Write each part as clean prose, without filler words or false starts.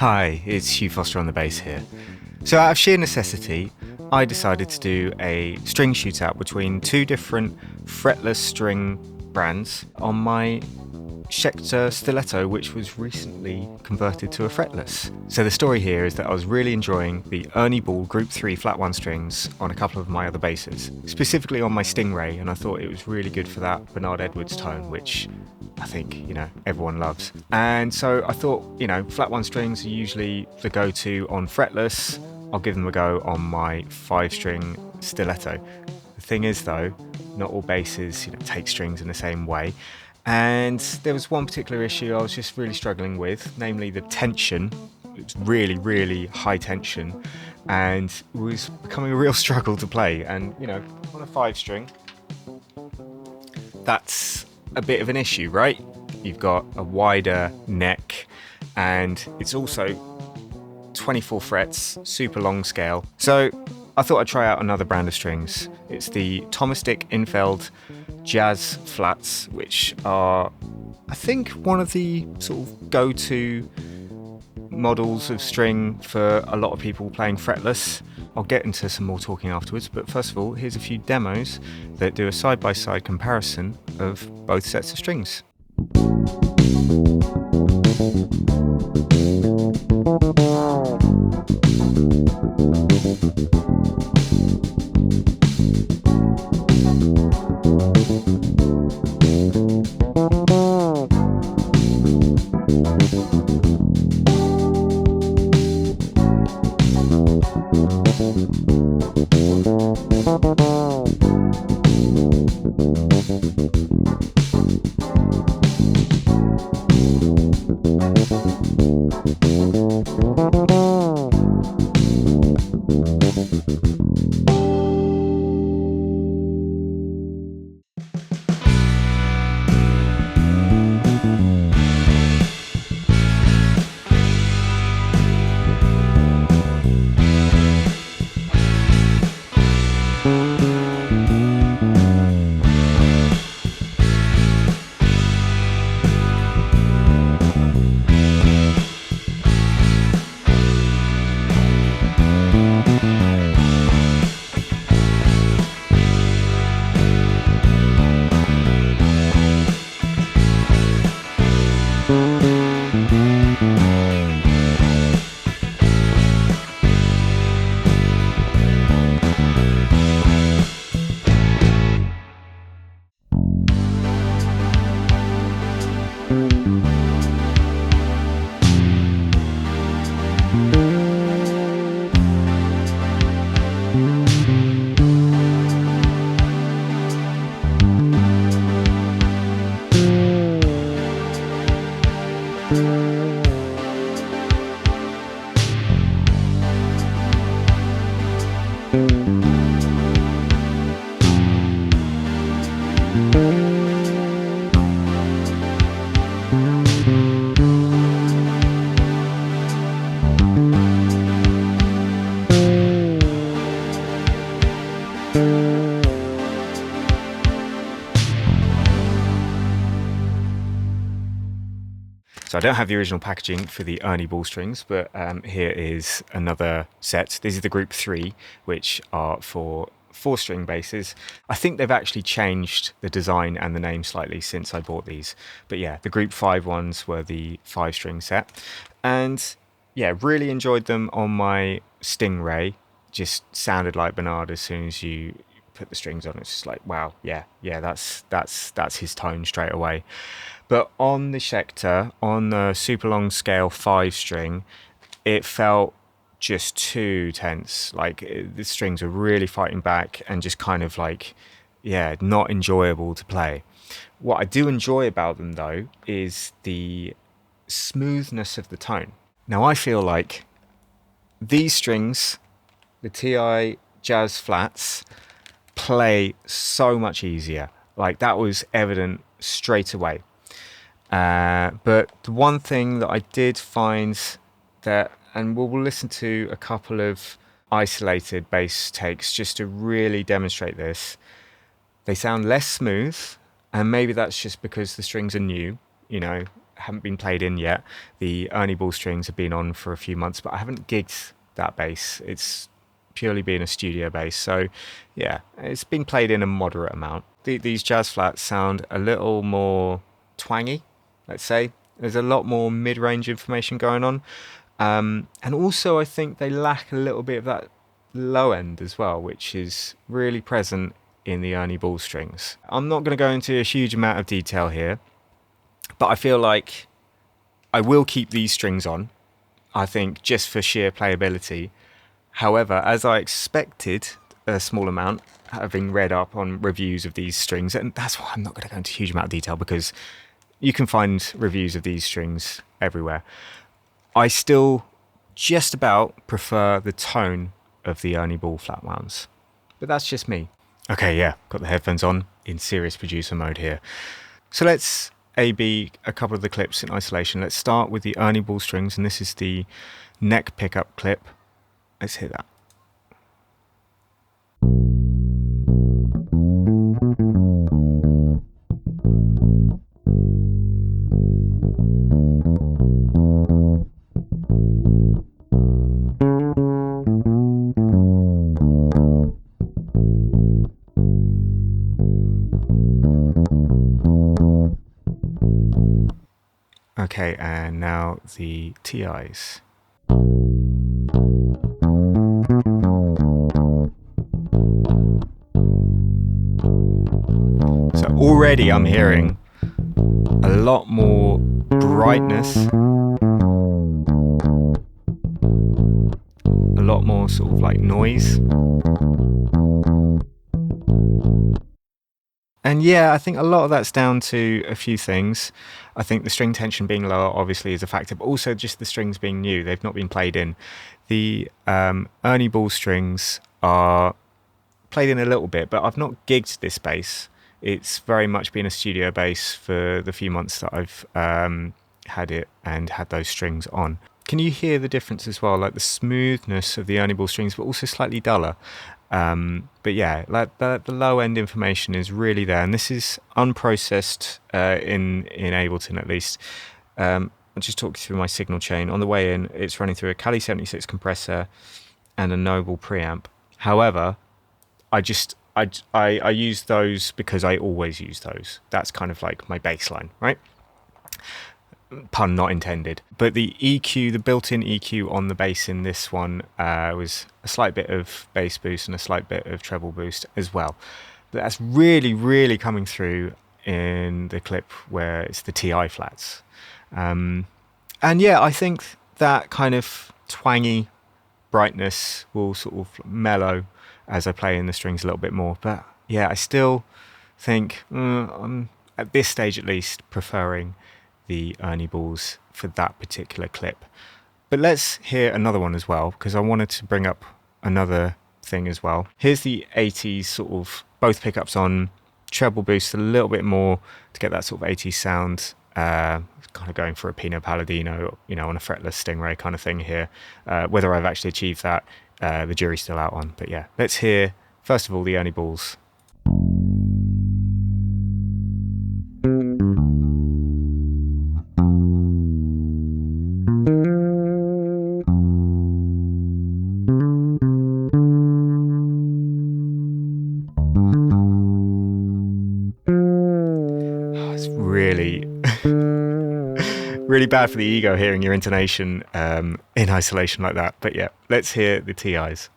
Hi, it's Hugh Foster on the bass here. So out of sheer necessity, I decided to do a string shootout between two different fretless string brands on my Schecter Stiletto, which was recently converted to a fretless. So the story here is that I was really enjoying the Ernie Ball Group 3 Flatwound strings on a couple of my other basses, specifically on my Stingray, and I thought it was really good for that Bernard Edwards tone, which I think, everyone loves. And so I thought, Flatwound strings are usually the go-to on fretless. I'll give them a go on my 5-string Stiletto. The thing is though, not all basses, take strings in the same way. And there was one particular issue I was just really struggling with, namely the tension. It's really, really high tension and it was becoming a real struggle to play. And, on a 5-string, that's a bit of an issue, right? You've got a wider neck and it's also 24 frets, super long scale. So I thought I'd try out another brand of strings. It's the Thomastik-Infeld Jazz Flats, which are, I think, one of the sort of go-to models of string for a lot of people playing fretless. I'll get into some more talking afterwards, but first of all, here's a few demos that do a side-by-side comparison of both sets of strings. So I don't have the original packaging for the Ernie Ball strings, but here is another set. These are the Group 3, which are for 4-string basses. I think they've actually changed the design and the name slightly since I bought these. But yeah, the Group 5 ones were the 5-string set. And yeah, really enjoyed them on my Stingray. Just sounded like Bernard as soon as you put the strings on. It's just like, wow, yeah, that's his tone straight away. But on the Schecter, on the super long scale 5-string, it felt just too tense. Like the strings were really fighting back and just kind of like, not enjoyable to play. What I do enjoy about them though is the smoothness of the tone. Now I feel like these strings, the TI Jazz Flats, play so much easier. Like that was evident straight away. But the one thing that I did find that, and we'll listen to a couple of isolated bass takes just to really demonstrate this, they sound less smooth, and maybe that's just because the strings are new, haven't been played in yet. The Ernie ball strings have been on for a few months, but I haven't gigged that bass. It's purely been a studio bass. So yeah, it's been played in a moderate amount. These jazz flats sound a little more twangy, let's say. There's a lot more mid-range information going on. And also I think they lack a little bit of that low end as well, which is really present in the Ernie ball strings. I'm not going to go into a huge amount of detail here, but I feel like I will keep these strings on, I think, just for sheer playability. However, as I expected a small amount, having read up on reviews of these strings, and that's why I'm not going to go into a huge amount of detail, because you can find reviews of these strings everywhere. I still just about prefer the tone of the Ernie ball flatwounds, but that's just me. Okay, yeah, got the headphones on in serious producer mode here. So let's A/B a couple of the clips in isolation. Let's start with the Ernie ball strings, and this is the neck pickup clip. Let's hear that. Okay, and now the TIs. So already I'm hearing a lot more brightness, a lot more sort of like noise. And yeah, I think a lot of that's down to a few things. I think the string tension being lower obviously is a factor, but also just the strings being new. They've not been played in. The Ernie ball strings are played in a little bit, but I've not gigged this bass. It's very much been a studio bass for the few months that I've had it and had those strings on. Can you hear the difference as well? Like the smoothness of the Ernie ball strings, but also slightly duller. But yeah, like the low end information is really there, and this is unprocessed in Ableton at least. I'll just talk you through my signal chain. On the way in, it's running through a Cali 76 compressor and a Noble preamp. However, I use those because I always use those. That's kind of like my baseline, right? Pun not intended. But the EQ, the built-in EQ on the bass in this one was a slight bit of bass boost and a slight bit of treble boost as well. But that's really, really coming through in the clip where it's the TI flats. And yeah, I think that kind of twangy brightness will sort of mellow as I play in the strings a little bit more. But yeah, I still think, I'm, at this stage at least, preferring the Ernie balls for that particular clip. But let's hear another one as well, because I wanted to bring up another thing as well. Here's the 80s sort of both pickups on, treble boost a little bit more to get that sort of 80s sound, kind of going for a Pino Palladino, you know, on a fretless Stingray kind of thing here. Whether I've actually achieved that, the jury's still out on. But yeah, let's hear first of all the Ernie balls. Really bad for the ego hearing your intonation in isolation like that. But yeah, let's hear the TIs.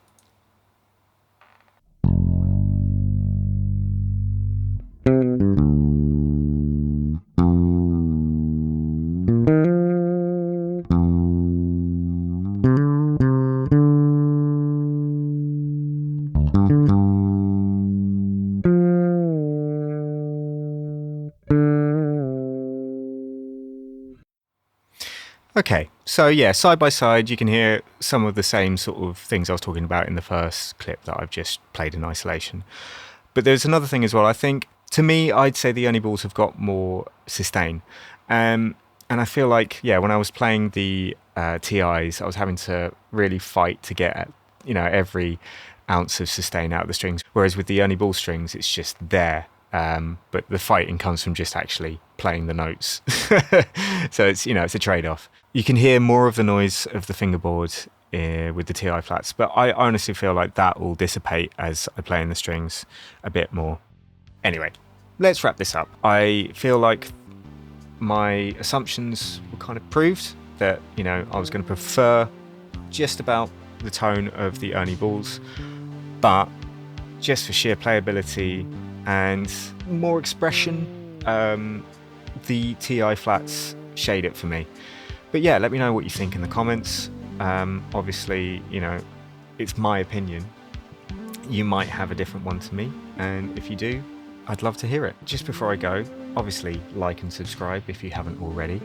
Okay, so yeah, side by side, you can hear some of the same sort of things I was talking about in the first clip that I've just played in isolation. But there's another thing as well. I think, to me, I'd say the Ernie balls have got more sustain. And I feel like, yeah, when I was playing the TIs, I was having to really fight to get, you know, every ounce of sustain out of the strings. Whereas with the Ernie ball strings, it's just there. but the fighting comes from just actually playing the notes. So it's, you know, it's a trade-off. You can hear more of the noise of the fingerboard with the TI flats, but I honestly feel like that will dissipate as I play in the strings a bit more. Anyway, let's wrap this up. I feel like my assumptions were kind of proved, that, you know, I was going to prefer just about the tone of the Ernie balls, but just for sheer playability and more expression, the TI flats shade it for me. But yeah, let me know what you think in the comments. Obviously, you know, it's my opinion. You might have a different one to me, and if you do, I'd love to hear it. Just before I go, obviously like and subscribe if you haven't already.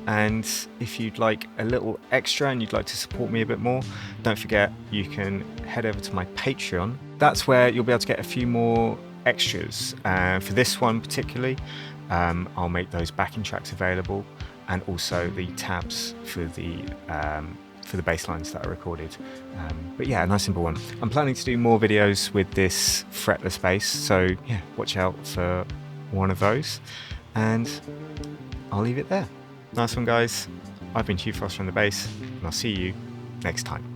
And if you'd like a little extra and you'd like to support me a bit more, don't forget you can head over to my Patreon. That's where you'll be able to get a few more extras. For this one particularly, I'll make those backing tracks available, and also the tabs for the bass lines that I recorded. But yeah, a nice simple one. I'm planning to do more videos with this fretless bass, so yeah, watch out for one of those, and I'll leave it there. Nice one, guys. I've been Hugh Foster on the bass, and I'll see you next time.